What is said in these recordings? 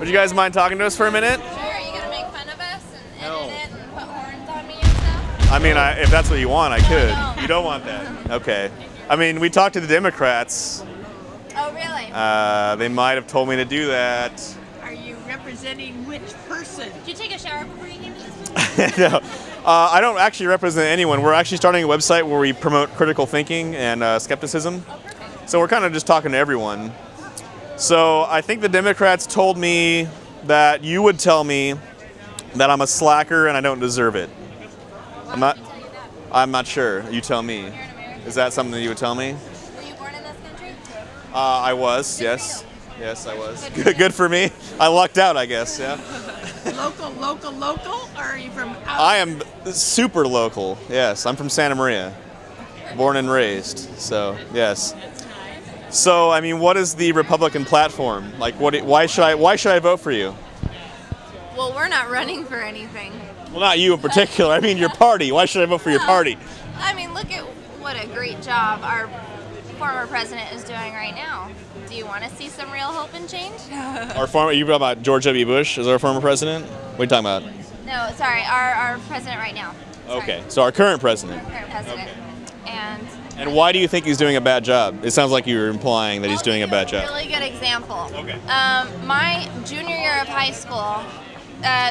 Would you guys mind talking to us for a minute? Sure, are you going to make fun of us and edit it and put horns on me and stuff? I mean, if that's what you want, I could. No. You don't want that? Okay. I mean, we talked to the Democrats. Oh, really? They might have told me to do that. Are you representing which person? Did you take a shower before you came to this one? No. I don't actually represent anyone. We're actually starting a website where we promote critical thinking and skepticism. Oh, perfect. So we're kind of just talking to everyone. So I think the Democrats told me that you would tell me that I'm a slacker and I don't deserve it. Why would you tell you that? I'm not sure. You tell me. You're an American. Is that something that you would tell me? Were you born in this country? I was, Good for yes. you. Yes, I was. Good for you. Good for me. I lucked out, I guess, yeah. Local? Or are you from out? I am super local, yes. I'm from Santa Maria, born and raised, so, yes. So, I mean, what is the Republican platform? Like, why should I vote for you? Well, we're not running for anything. Well, not you in particular. I mean, your party. Why should I vote for your party? I mean, look at what a great job our former president is doing right now. Do you want to see some real hope and change? You talking about George W. Bush as our former president? What are you talking about? No, sorry, our president right now. Sorry. Okay, so our current president. Current president. And why do you think he's doing a bad job? It sounds like you're implying that he's doing a bad job. Really good example. Okay. My junior year of high school,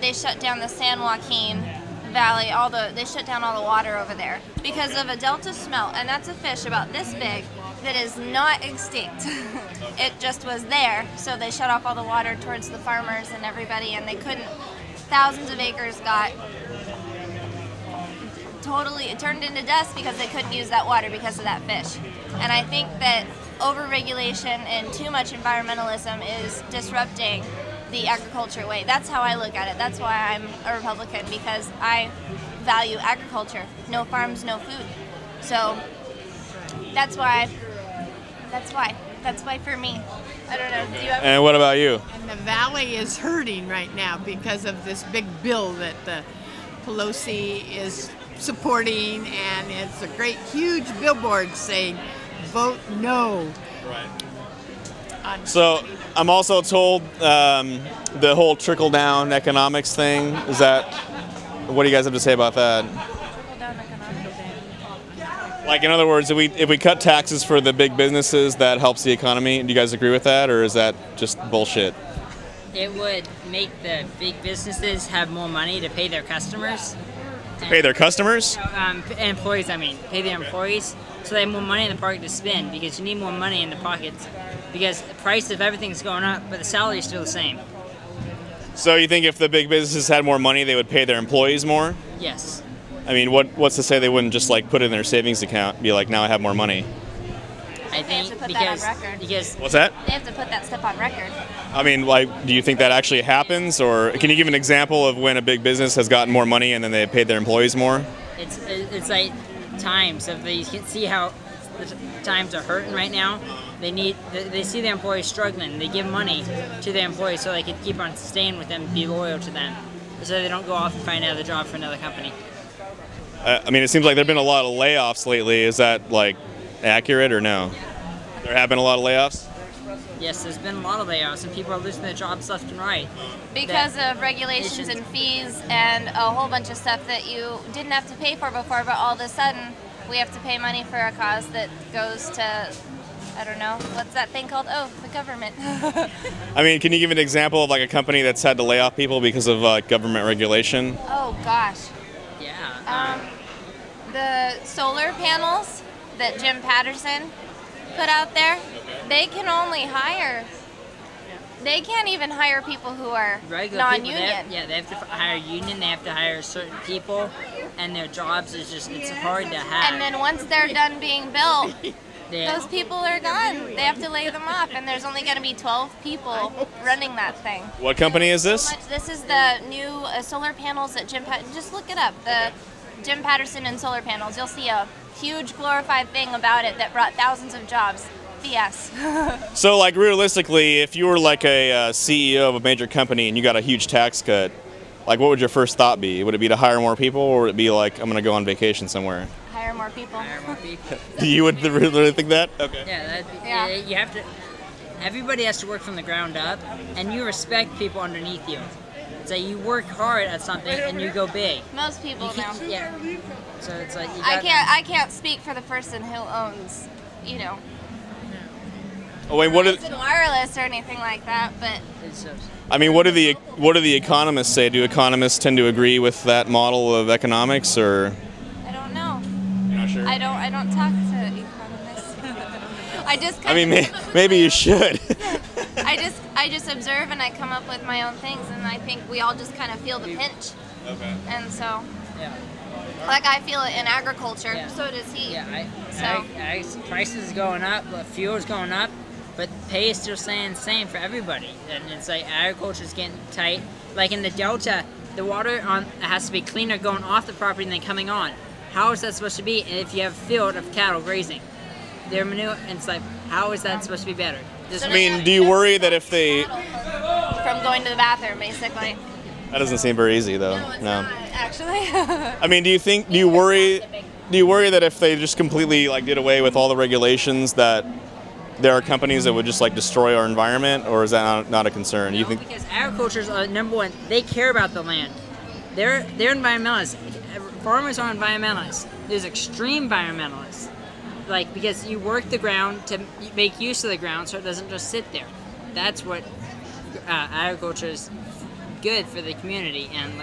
they shut down the San Joaquin Valley. They shut down all the water over there because of a delta smelt, and that's a fish about this big that is not extinct. It just was there, so they shut off all the water towards the farmers and everybody, and they couldn't. Thousands of acres got it turned into dust because they couldn't use that water because of that fish. And I think that over-regulation and too much environmentalism is disrupting the agriculture way. That's how I look at it. That's why I'm a Republican, because I value agriculture. No farms, no food. So that's why for me. I don't know. Do you have And what about you? And the valley is hurting right now because of this big bill that the Pelosi is supporting, and it's a great, huge billboard saying, "Vote no." Right. So I'm also told the whole trickle-down economics thing. What do you guys have to say about that? trickle-down economics? Like, in other words, if we cut taxes for the big businesses, that helps the economy. Do you guys agree with that, or is that just bullshit? It would make the big businesses have more money to pay their customers. Pay their customers? Employees, pay their employees so they have more money in the pocket to spend, because you need more money in the pockets because the price of everything's going up, but the salary is still the same. So you think if the big businesses had more money, they would pay their employees more? Yes. I mean, what's to say they wouldn't just like put it in their savings account and be like, now I have more money? I They have think to put that on record. because What's that? They have to put that stuff on record. I mean, like, do you think that actually happens, or can you give an example of when a big business has gotten more money and then they paid their employees more? it's like times of you can see how the times are hurting right now. They see their employees struggling. They give money to their employees so they can keep on staying with them, be loyal to them, so they don't go off and find another job for another company. I mean, it seems like there have been a lot of layoffs lately. Is that, like, accurate or no? There have been a lot of layoffs? Yes, there's been a lot of layoffs, and people are losing their jobs left and right. Because of regulations and fees and a whole bunch of stuff that you didn't have to pay for before, but all of a sudden we have to pay money for a cause that goes to, I don't know, what's that thing called? Oh, the government. I mean, can you give an example of like a company that's had to lay off people because of government regulation? Oh gosh. Yeah. The solar panels that Jim Patterson put out there, they can only hire, they can't even hire people who are Regular people, non-union. they have to hire union, they have to hire certain people, and their jobs is just, it's hard to have. And then once they're done being built, They- those people are gone. They have to lay them off, and there's only going to be 12 people running that thing. What company is this? This is the new solar panels that just look it up, the Jim Patterson and solar panels. You'll see a huge glorified thing about it that brought thousands of jobs. BS. So, like, realistically, if you were like a CEO of a major company and you got a huge tax cut, like, what would your first thought be? Would it be to hire more people, or would it be like, I'm going to go on vacation somewhere? Hire more people. Hire more people. You would really think that? Okay. Yeah, Yeah. you have to. everybody has to work from the ground up, and you respect people underneath you. It's like you work hard at something and you go big. Most people know. Yeah. So it's like I can't speak for the person who owns, you know, Oh, wait, what Verizon Wireless or anything like that, but It's just, I mean, what do the economists say? Do economists tend to agree with that model of economics, or? I don't know. You're not sure? I don't talk to economists. I just I mean, maybe you should. I just observe and I come up with my own things, and I think we all just kind of feel the pinch. Okay. And so, yeah. like, I feel it in agriculture, Yeah. so does he. Yeah, So- prices is going up, but fuel's going up, but pay is still staying the same for everybody. And it's like agriculture's getting tight. Like in the Delta, the water has to be cleaner going off the property than coming on. How is that supposed to be if you have a field of cattle grazing? Their manure, and it's like, how is that supposed to be better? I mean, do you worry that if they... From going to the bathroom, basically. That doesn't seem very easy, though. No, it's not, actually. I mean, do you worry that if they just completely like did away with all the regulations, that there are companies that would just like destroy our environment, or is that not a concern? You think? Because agriculture's number one, they care about the land. They're environmentalists. Farmers are environmentalists. There's extreme environmentalists. Like, because you work the ground to make use of the ground so it doesn't just sit there. That's what agriculture is good for the community and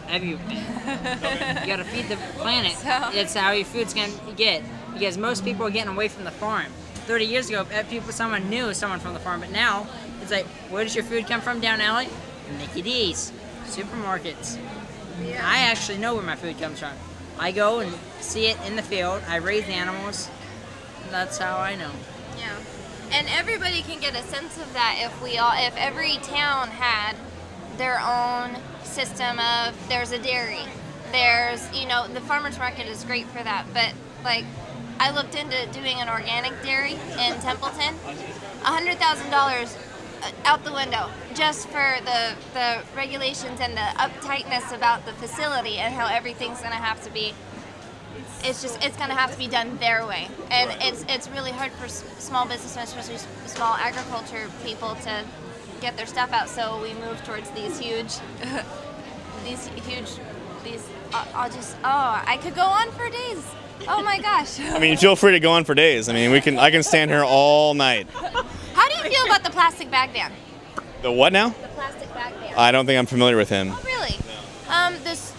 everything. You gotta feed the planet. It's how your food's gonna get. Because most people are getting away from the farm. 30 years ago, someone knew someone from the farm, but now it's like, where does your food come from down alley? Mickey D's, supermarkets. Yeah. I actually know where my food comes from. I go and see it in the field. I raise animals. That's how I know. Yeah. And everybody can get a sense of that if every town had their own system of, there's a dairy, there's, the farmer's market is great for that, but like, I looked into doing an organic dairy in Templeton, $100,000 out the window just for the regulations and the uptightness about the facility and how everything's going to have to be. It's going to have to be done their way, and it's really hard for small businessmen, especially small agriculture people, to get their stuff out. So we move towards these huge. I could go on for days. Oh my gosh. I mean, feel free to go on for days. I mean, I can stand here all night. How do you feel about the plastic bag ban? The what now? The plastic bag ban. I don't think I'm familiar with him. Oh, really? This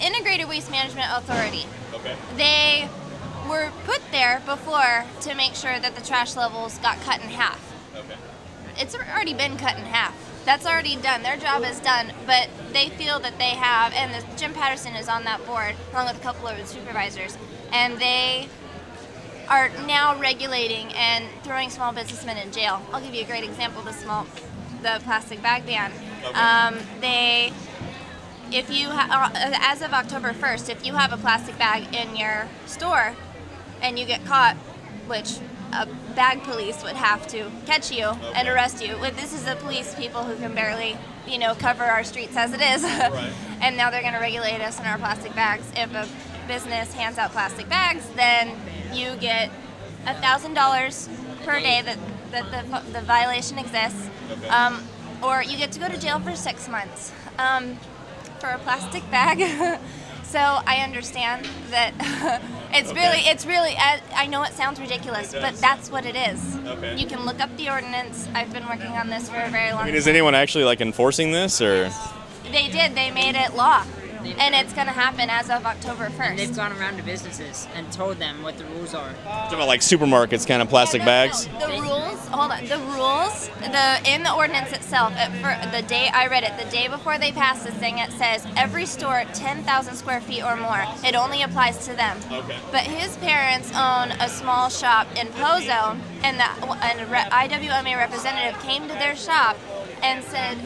Integrated Waste Management Authority. Okay. They were put there before to make sure that the trash levels got cut in half. Okay. It's already been cut in half. That's already done. Their job is done, but they feel that they have, and Jim Patterson is on that board, along with a couple of supervisors, and they are now regulating and throwing small businessmen in jail. I'll give you a great example, the plastic bag ban. Okay. If you as of October 1st, if you have a plastic bag in your store and you get caught, which a bag police would have to catch you and arrest you. This is the police people who can barely, cover our streets as it is. Right. And now they're going to regulate us in our plastic bags. If a business hands out plastic bags, then you get $1,000 per day that the violation exists. Okay. Or you get to go to jail for 6 months for a plastic bag. So I understand that it's really, I know it sounds ridiculous, but that's what it is. Okay. You can look up the ordinance. I've been working on this for a very long I mean, time. is anyone actually like enforcing this, or? They did. They made it law. And it's going to happen as of October 1st. And they've gone around to businesses and told them what the rules are. Talking about like supermarkets, kind of plastic bags. No, the rules, hold on. The rules, in the ordinance itself, for the day I read it, the day before they passed this thing, it says every store 10,000 square feet or more. It only applies to them. Okay. But his parents own a small shop in Pozo, and the IWMA representative came to their shop and said,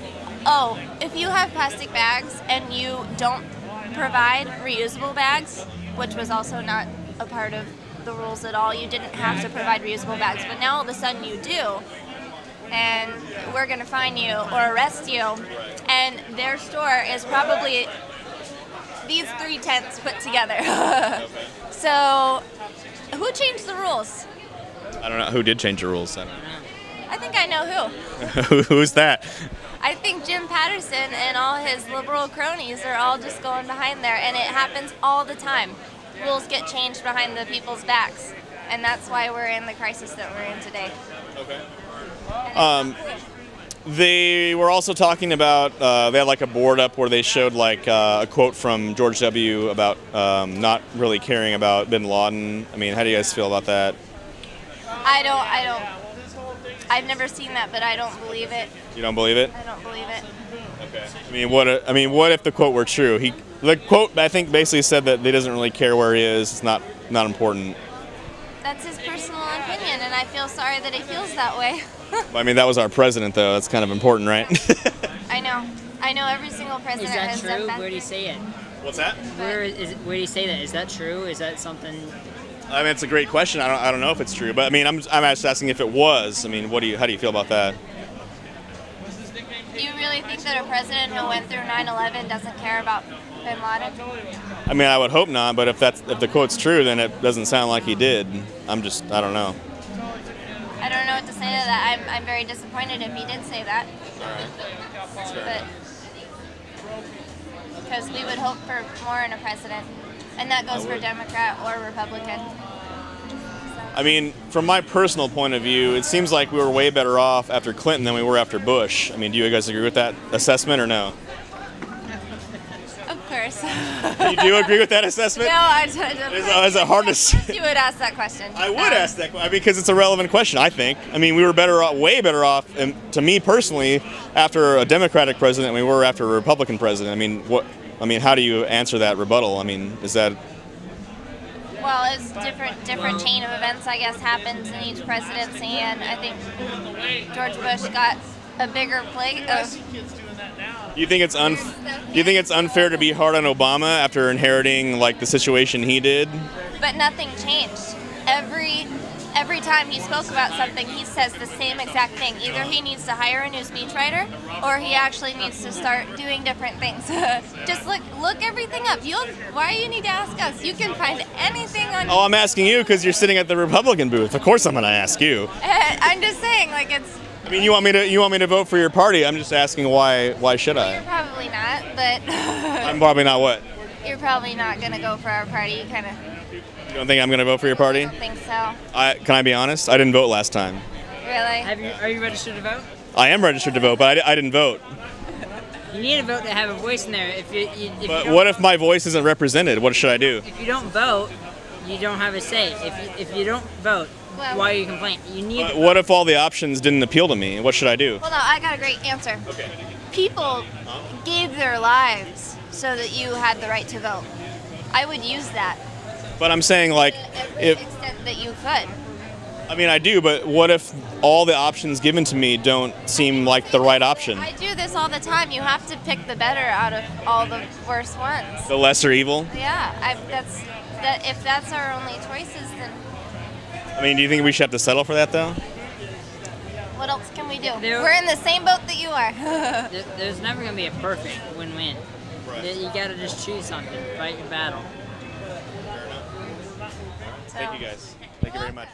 oh, if you have plastic bags and you don't provide reusable bags, which was also not a part of the rules at all, you didn't have to provide reusable bags, but now all of a sudden you do, and we're going to fine you or arrest you. And their store is probably these 3 tents put together. So who changed the rules? I don't know who did change the rules. I don't know. I I think I know who. Who's that? I think Jim Patterson and all his liberal cronies are all just going behind there, and it happens all the time. Rules get changed behind the people's backs, and that's why we're in the crisis that we're in today. Okay. They were also talking about, they had like a board up where they showed like a quote from George W. about not really caring about bin Laden. I mean, how do you guys feel about that? I've never seen that, but I don't believe it. You don't believe it? I don't believe it. Okay. I mean, what if the quote were true? The quote, I think, basically said that he doesn't really care where he is. It's not important. That's his personal opinion, and I feel sorry that he feels that way. I mean, that was our president, though. That's kind of important, right? I know every single president Is that has true? done that. Where do you say it? What's that? Where do you say that? Is that true? Is that something? I mean, it's a great question. I don't know if it's true, but I mean, I'm just asking if it was. I mean, how do you feel about that? Do you really think that a president who went through 9/11 doesn't care about bin Laden? I mean, I would hope not, but if the quote's true, then it doesn't sound like he did. I don't know. I don't know what to say to that. I'm very disappointed if he did say that. But because we would hope for more in a president, and that goes for Democrat or Republican. I mean, from my personal point of view, it seems like we were way better off after Clinton than we were after Bush. I mean, do you guys agree with that assessment or no? Of course. You do agree with that assessment? No, I Is it hard to say? You would ask that question. I would ask that question because it's a relevant question, I think. I mean, we were way better off, and to me personally, after a Democratic president than we were after a Republican president. I mean, how do you answer that rebuttal? I mean, is that... Well, it's different chain of events, I guess, happens in each presidency, and I think George Bush got a bigger plate of... Do you think it's unfair to be hard on Obama after inheriting like the situation he did? But nothing changed. Every time he spoke about something, he says the same exact thing. Either he needs to hire a new speechwriter, or he actually needs to start doing different things. Just look everything up. Why do you need to ask us? You can find anything on. Oh, I'm asking you because you're sitting at the Republican booth. Of course, I'm going to ask you. I'm just saying, like it's. I mean, you want me to vote for your party? I'm just asking why should I? You're probably not, but. I'm probably not what? You're probably not gonna go for our party. You kind of. You don't think I'm gonna vote for your party? I don't think so. Can I be honest? I didn't vote last time. Really? Are you registered to vote? I am registered to vote, but I didn't vote. You need to vote to have a voice in there. But what if my voice isn't represented? What should I do? If you don't vote, you don't have a say. If you don't vote, why are you complaining? You need. What if all the options didn't appeal to me? What should I do? Well, no, I got a great answer. Okay. People gave their lives so that you had the right to vote. I would use that. But I'm saying, like, Every extent that you could. I mean, I do, but what if all the options given to me don't seem like the right option? I do this all the time. You have to pick the better out of all the worst ones. The lesser evil? Yeah, if that's our only choices, then I mean, do you think we should have to settle for that, though? what else can we do? We're in the same boat that you are. There's never going to be a perfect win-win. You got to just choose something, fight your battle. Thank you, guys. Thank you very much.